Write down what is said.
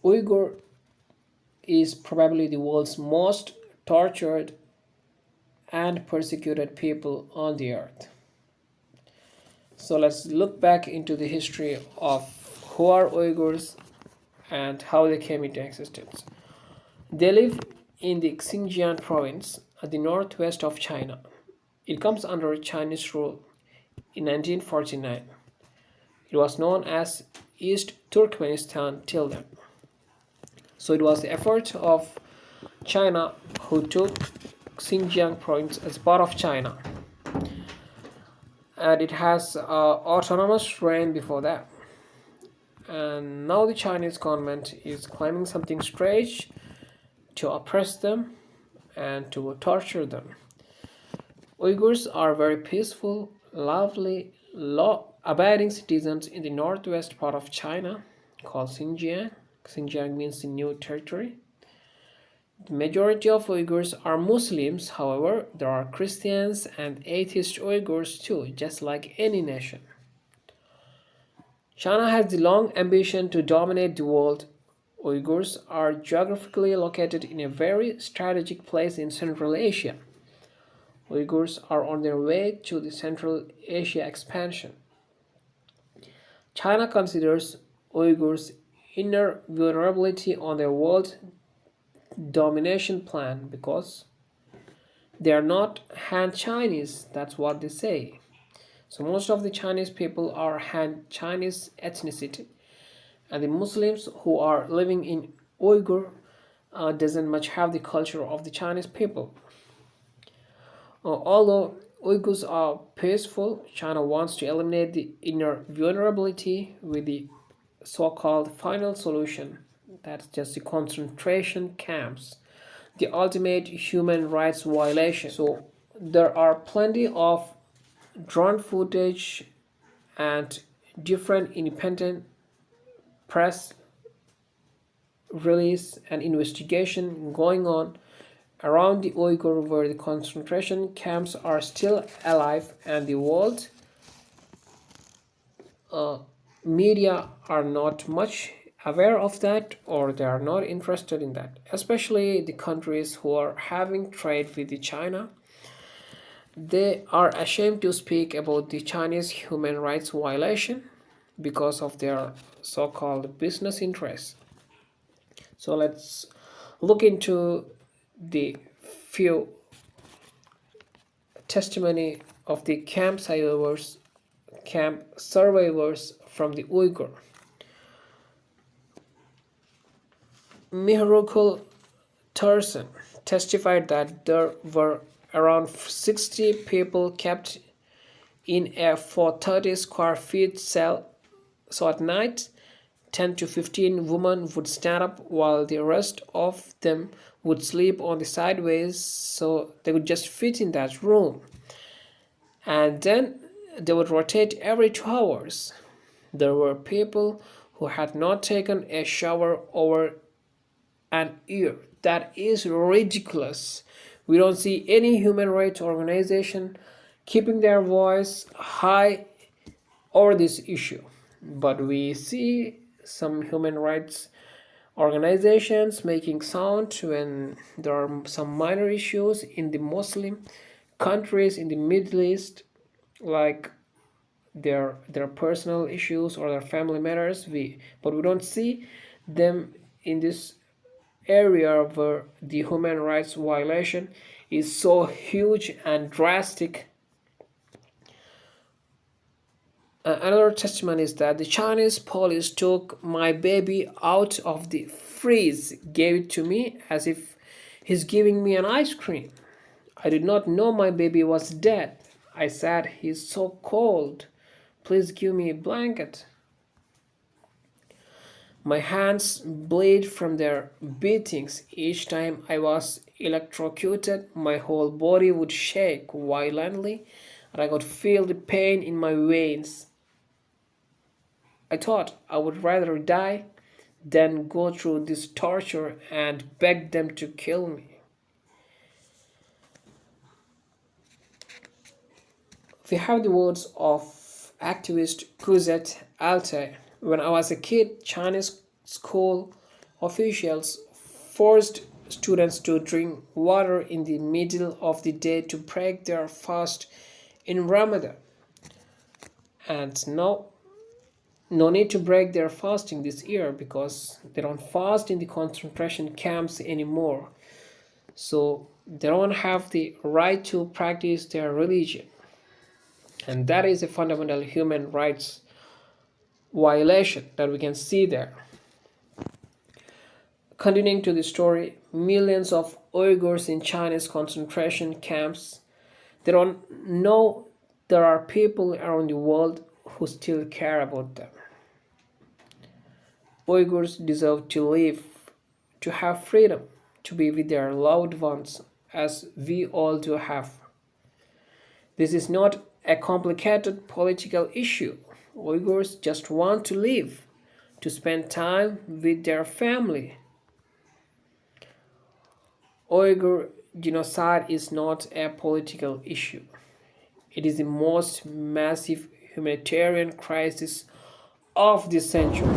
Uyghur is probably the world's most tortured and persecuted people on the earth. So let's look back into the history of who are Uyghurs and how they came into existence. They live in the Xinjiang province at the northwest of China. It comes under Chinese rule in 1949. It was known as East Turkmenistan till then. So it was the effort of China who took Xinjiang province as part of China, and it has autonomous reign before that. And now the Chinese government is claiming something strange to oppress them and to torture them. Uyghurs are very peaceful, lovely, law-abiding citizens in the northwest part of China called Xinjiang. Xinjiang means the new territory. The majority of Uyghurs are Muslims, however, there are Christians and atheist Uyghurs too, just like any nation. China has the long ambition to dominate the world. Uyghurs are geographically located in a very strategic place in Central Asia. Uyghurs are on their way to the Central Asia expansion. China considers Uyghurs' inner vulnerability on their world domination plan because they are not Han Chinese, that's what they say. So most of the Chinese people are Han Chinese ethnicity, and the Muslims who are living in Uyghur doesn't much have the culture of the Chinese people. Although Uyghurs are peaceful, China wants to eliminate the inner vulnerability with the so-called final solution. That's just the concentration camps, the ultimate human rights violation. So there are plenty of drone footage and different independent press release and investigation going on around the Uyghur where the concentration camps are still alive, and the world media are not much aware of that, or they are not interested in that, especially the countries who are having trade with the China. They are ashamed to speak about the Chinese human rights violation because of their so-called business interests. So let's look into the few testimony of the camp survivors from the Uyghur. Mihrukul Tursun testified that there were around 60 people kept in a 430 square feet cell. So at night, 10 to 15 women would stand up while the rest of them would sleep on the sideways, so they would just fit in that room. And then they would rotate every 2 hours. There were people who had not taken a shower over an year. That is ridiculous. We don't see any human rights organization keeping their voice high over this issue. But we see some human rights organizations making sound when there are some minor issues in the Muslim countries in the Middle East, like their personal issues or their family matters. But we don't see them in this area where the human rights violation is so huge and drastic. Another testimony is that the Chinese police took my baby out of the freeze, gave it to me as if he's giving me an ice cream. I did not know my baby was dead. I said, he's so cold. Please give me a blanket. My hands bleed from their beatings. Each time I was electrocuted, my whole body would shake violently, and I could feel the pain in my veins. I thought I would rather die than go through this torture and beg them to kill me. We have the words of activist Kuzet Altay. When I was a kid, Chinese school Officials forced students to drink water in the middle of the day to break their fast in Ramadan. And no need to break their fasting this year because they don't fast in the concentration camps anymore. So they don't have the right to practice their religion. And that is a fundamental human rights violation that we can see there. Continuing to the story, millions of Uyghurs in China's concentration camps, they don't know there are people around the world who still care about them. Uyghurs deserve to live, to have freedom, to be with their loved ones as we all do have. This is not a complicated political issue. Uyghurs just want to live, to spend time with their family. Uyghur genocide is not a political issue. It is the most massive humanitarian crisis of this century.